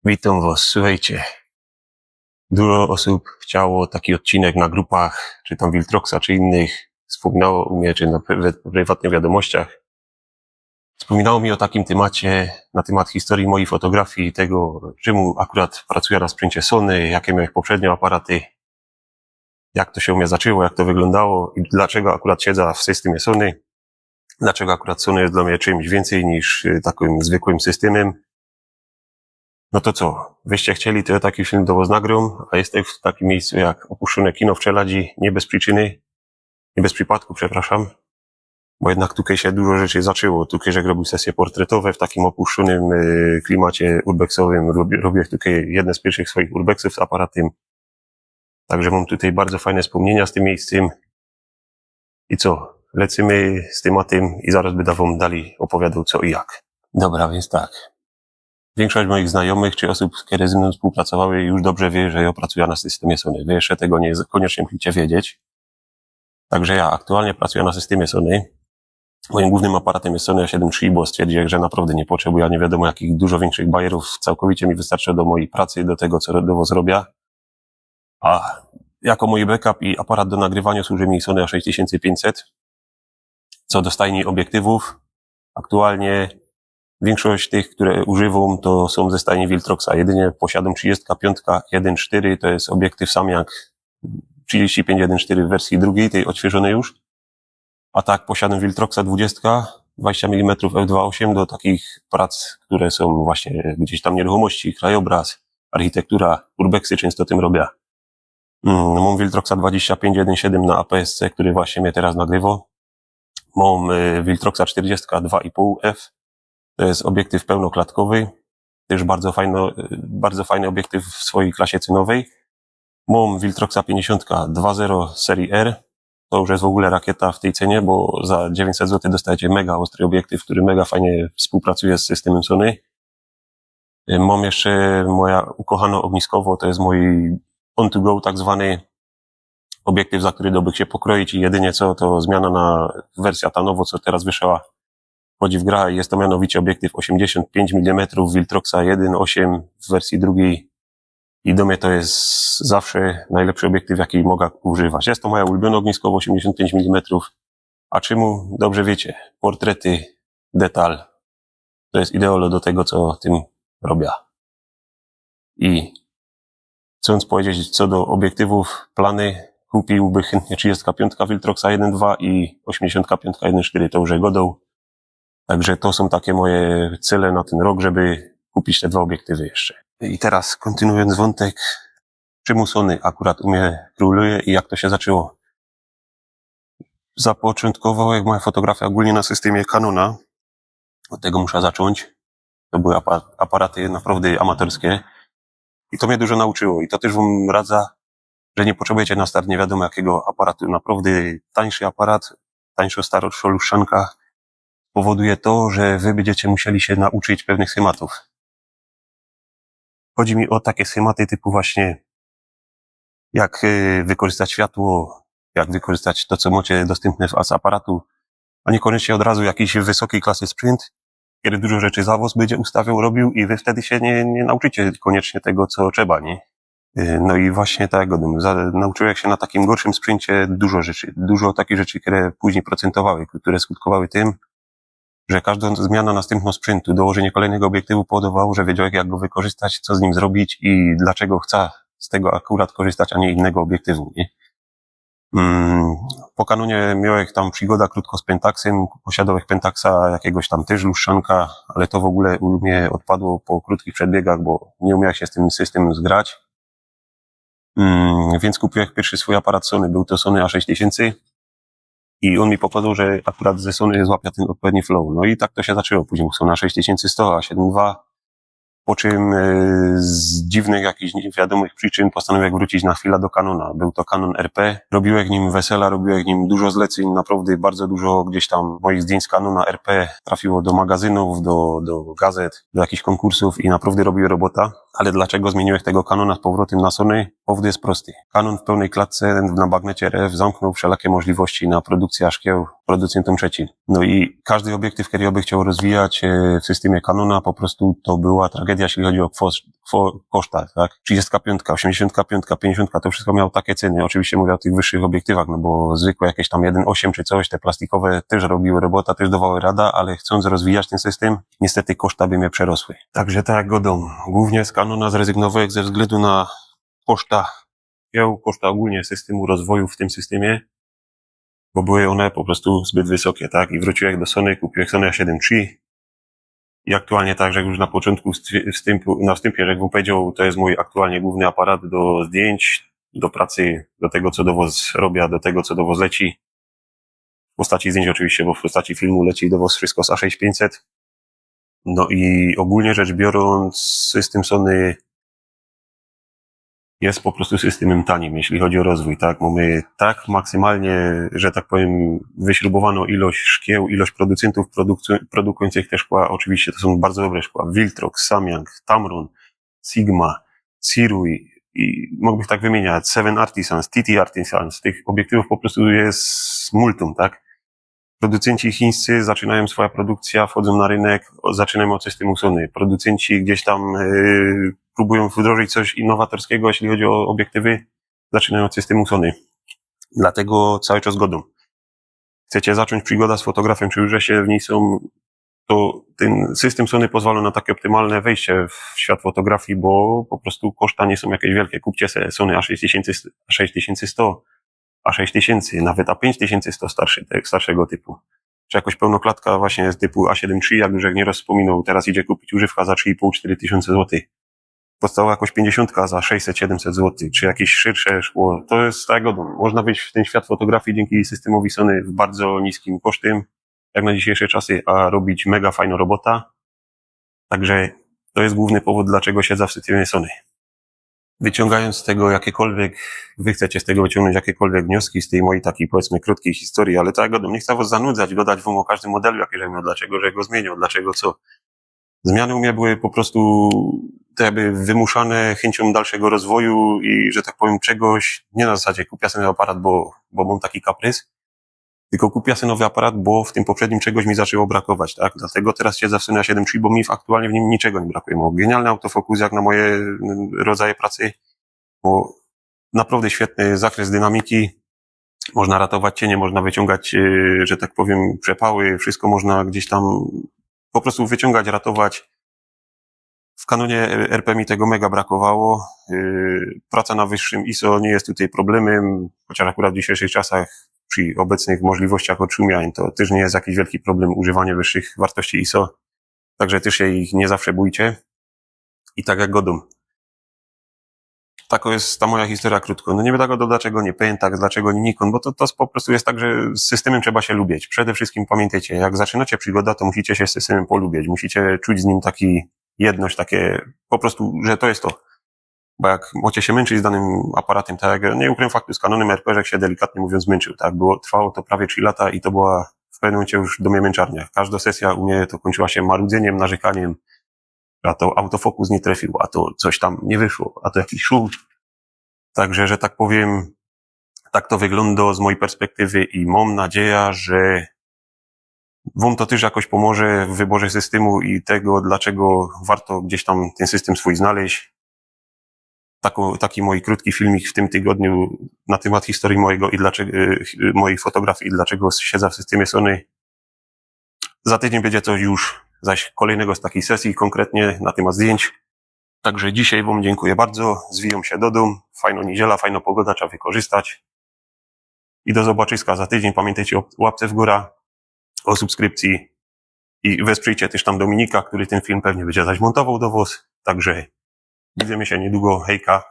Witam was, słuchajcie. Dużo osób chciało taki odcinek na grupach, czy tam Wiltroxa, czy innych, wspominało u mnie, czy na prywatnych wiadomościach. Wspominało mi o takim temacie, na temat historii mojej fotografii, tego, czemu akurat pracuję na sprzęcie Sony, jakie miałem poprzednie aparaty, jak to się u mnie zaczęło, jak to wyglądało i dlaczego akurat siedzę w systemie Sony, dlaczego akurat Sony jest dla mnie czymś więcej niż takim zwykłym systemem. No to co? Wyście chcieli, to ja taki film do was nagram, a jestem w takim miejscu jak opuszczone kino w Czeladzi, nie bez przyczyny, nie bez przypadku, przepraszam, bo jednak tutaj się dużo rzeczy zaczęło. Tutaj jak robił sesje portretowe w takim opuszczonym klimacie urbexowym, robię tutaj jedne z pierwszych swoich urbexów z aparatem. Także mam tutaj bardzo fajne wspomnienia z tym miejscem. I co? Lecimy z tematem i zaraz będę wam dalej opowiadał co i jak. Dobra, więc tak. Większość moich znajomych czy osób, które ze mną współpracowały, już dobrze wie, że ja pracuję na systemie Sony. Wy jeszcze tego nie koniecznie musicie wiedzieć. Także ja aktualnie pracuję na systemie Sony. Moim głównym aparatem jest Sony A7 III, bo stwierdziłem, że naprawdę nie potrzebuję nie wiadomo jakich dużo większych bajerów. Całkowicie mi wystarczy do mojej pracy, do tego, co do was robię. A jako mój backup i aparat do nagrywania służy mi Sony A6500. Co do stajni obiektywów, aktualnie większość tych, które używam, to są ze stajni Viltroxa. Jedynie posiadam 35 1.4, to jest obiektyw sam jak 35 1.4 w wersji drugiej, tej odświeżonej już. A tak posiadam Viltroxa 20 mm f2.8 do takich prac, które są właśnie gdzieś tam nieruchomości, krajobraz, architektura, urbexy często tym robię. Mam Viltroxa 25 1.7 na APS-C, który właśnie mnie teraz nagrywa. Mam Viltroxa 40 2.5 f. To jest obiektyw pełnoklatkowy, też bardzo fajny obiektyw w swojej klasie cenowej. Mam Viltroxa 50 2.0 serii R. To już jest w ogóle rakieta w tej cenie, bo za 900 zł dostajecie mega ostry obiektyw, który mega fajnie współpracuje z systemem Sony. Mam jeszcze moja ukochana ogniskowo, to jest mój on-to-go tak zwany obiektyw, za który dobyk się pokroić i jedynie co to zmiana na wersja ta nowo, co teraz wyszła, wchodzi w grę i jest to mianowicie obiektyw 85 mm Viltroxa 1.8 w wersji drugiej i do mnie to jest zawsze najlepszy obiektyw, jaki mogę używać. Jest to moja ulubiona ogniskowa 85 mm. A czemu? Dobrze wiecie, portrety, detal, to jest ideolo do tego, co tym robię. I chcąc powiedzieć co do obiektywów, plany, kupiłby chętnie 35 Viltroxa 1.2 i 85 1.4, to już godą. Także to są takie moje cele na ten rok, żeby kupić te dwa obiektywy jeszcze. I teraz kontynuując wątek, czemu Sony akurat u mnie króluje i jak to się zaczęło. Zapoczątkowo jak moja fotografia ogólnie na systemie Canona, od tego muszę zacząć. To były aparaty naprawdę amatorskie i to mnie dużo nauczyło i to też wam radza, że nie potrzebujecie na start nie wiadomo jakiego aparatu. Naprawdę tańszy aparat, tańsza starsza lustrzanka powoduje to, że wy będziecie musieli się nauczyć pewnych schematów. Chodzi mi o takie schematy typu właśnie jak wykorzystać światło, jak wykorzystać to, co macie dostępne z aparatu, a niekoniecznie od razu jakiś wysokiej klasy sprzęt, kiedy dużo rzeczy za was będzie ustawiał, robił i wy wtedy się nie nauczycie koniecznie tego, co trzeba, nie? No i właśnie tak, nauczyłem się na takim gorszym sprzęcie dużo takich rzeczy, które później procentowały, które skutkowały tym, że każda zmiana następnego sprzętu, dołożenie kolejnego obiektywu powodowało, że wiedział jak go wykorzystać, co z nim zrobić i dlaczego chce z tego akurat korzystać, a nie innego obiektywu, nie? Po Canonie miałem tam przygoda krótko z Pentaxem, posiadałem Pentaxa jakiegoś tam też lustrzanka, ale to w ogóle u mnie odpadło po krótkich przedbiegach, bo nie umiałem się z tym systemem zgrać. Więc kupiłem pierwszy swój aparat Sony, był to Sony A6000. I on mi pokazał, że akurat ze Sony złapia ten odpowiedni flow. No i tak to się zaczęło. Później Sony A6100, A7II. Po czym z dziwnych jakichś niewiadomych przyczyn postanowiłem wrócić na chwilę do Canona. Był to Canon RP. Robiłem nim wesela, robiłem nim dużo zleceń. Naprawdę bardzo dużo gdzieś tam moich zdjęć z Canona RP trafiło do magazynów, do gazet, do jakichś konkursów i naprawdę robiłem robota. Ale dlaczego zmieniłem tego Canona z powrotem na Sony? Powód jest prosty. Canon w pełnej klatce na bagnecie RF zamknął wszelakie możliwości na produkcję szkieł producentem trzecim. No i każdy obiektyw, który ja bym chciał rozwijać w systemie Canona, po prostu to była tragedia, jeśli chodzi o kosztach, tak? 35, 85, 50, to wszystko miało takie ceny. Oczywiście mówię o tych wyższych obiektywach, no bo zwykłe jakieś tam 1.8 czy coś, te plastikowe też robiły robota, też dawały rada, ale chcąc rozwijać ten system, niestety koszta by mnie przerosły. Także tak jak godą, głównie z Canona zrezygnowałem ze względu na koszta ogólnie systemu rozwoju w tym systemie, bo były one po prostu zbyt wysokie, tak? I wróciłem do Sony, kupiłem Sony A7 III i aktualnie tak, że już na początku na wstępie, jak bym powiedział, to jest mój aktualnie główny aparat do zdjęć, do pracy, do tego, co do was robię, do tego, co do was leci. W postaci zdjęć oczywiście, bo w postaci filmu leci do was wszystko z A6500. No i ogólnie rzecz biorąc, system Sony jest po prostu systemem tanim, jeśli chodzi o rozwój, tak? Mamy tak maksymalnie, że tak powiem, wyśrubowaną ilość szkieł, ilość producentów produkujących te szkła. Oczywiście to są bardzo dobre szkła. Viltrox, Samyang, Tamron, Sigma, Sirui i mógłbym tak wymieniać. Seven Artisans, TT Artisans. Tych obiektywów po prostu jest multum, tak? Producenci chińscy zaczynają swoja produkcja, wchodzą na rynek, zaczynają od systemu Sony. Producenci gdzieś tam próbują wdrożyć coś innowatorskiego, jeśli chodzi o obiektywy, zaczynają od systemu Sony. Dlatego cały czas godą. Chcecie zacząć przygodę z fotografią, czy już się w niej są, to ten system Sony pozwala na takie optymalne wejście w świat fotografii, bo po prostu koszta nie są jakieś wielkie. Kupcie sobie Sony A6100, A6000, nawet A5100 starszego typu. Czy jakoś pełnoklatka właśnie z typu A7 III, jak już jak nieraz wspominał, teraz idzie kupić używka za 3,5-4 tysiące złotych. Podstała jakoś 50 za 600-700 zł, czy jakieś szyrsze szkło. To jest tak godą. Można wejść w ten świat fotografii dzięki systemowi Sony w bardzo niskim kosztem, jak na dzisiejsze czasy, a robić mega fajną robota. Także to jest główny powód, dlaczego siedzę w systemie Sony. Wyciągając z tego wy chcecie z tego wyciągnąć jakiekolwiek wnioski z tej mojej takiej, powiedzmy, krótkiej historii, ale tak godą, nie chcę was zanudzać, gadać wam o każdym modelu, jaki miał, dlaczego, że go zmienił, dlaczego co. Zmiany u mnie były po prostu jakby wymuszane chęcią dalszego rozwoju i, że tak powiem, czegoś, nie na zasadzie kupię sobie nowy aparat, bo mam taki kaprys, tylko kupię sobie nowy aparat, bo w tym poprzednim czegoś mi zaczęło brakować, tak? Dlatego teraz siedzę w Sony A7 III, bo mi aktualnie w nim niczego nie brakuje. Mam genialny autofokus jak na moje rodzaje pracy, bo naprawdę świetny zakres dynamiki, można ratować cienie, można wyciągać, że tak powiem, przepały, wszystko można gdzieś tam po prostu wyciągać, ratować. W Canonie RP mi tego mega brakowało. Praca na wyższym ISO nie jest tutaj problemem, chociaż akurat w dzisiejszych czasach przy obecnych możliwościach odszumiań to też nie jest jakiś wielki problem używanie wyższych wartości ISO. Także też się ich nie zawsze bójcie. I tak jak godą. Taka jest ta moja historia krótko. No nie wiadomo dlaczego nie Pentax, dlaczego nie Nikon, bo to po prostu jest tak, że z systemem trzeba się lubić. Przede wszystkim pamiętajcie, jak zaczynacie przygodę, to musicie się z systemem polubić. Musicie czuć z nim taki jedność, takie po prostu, że to jest to. Bo jak możecie się męczyć z danym aparatem, tak jak nie ukrywam faktu, z Canonem RP, że się delikatnie mówiąc męczył, tak? Trwało to prawie 3 lata i to była w pewnym momencie już do mnie męczarnia. Każda sesja u mnie to kończyła się marudzeniem, narzekaniem, a to autofokus nie trafił, a to coś tam nie wyszło, a to jakiś szum. Także, że tak powiem, tak to wygląda z mojej perspektywy i mam nadzieję, że wam to też jakoś pomoże w wyborze systemu i tego, dlaczego warto gdzieś tam ten system swój znaleźć. Taki mój krótki filmik w tym tygodniu na temat historii mojej fotografii i dlaczego siedzę w systemie Sony. Za tydzień będzie coś już zaś kolejnego z takiej sesji, konkretnie na temat zdjęć. Także dzisiaj wam dziękuję bardzo, zwijam się do domu, fajna niedziela, fajna pogoda, trzeba wykorzystać. I do zobaczyska za tydzień, pamiętajcie o łapce w górę, o subskrypcji i wesprzyjcie też tam Dominika, który ten film pewnie będzie zaś montował do was. Także widzimy się niedługo, hejka.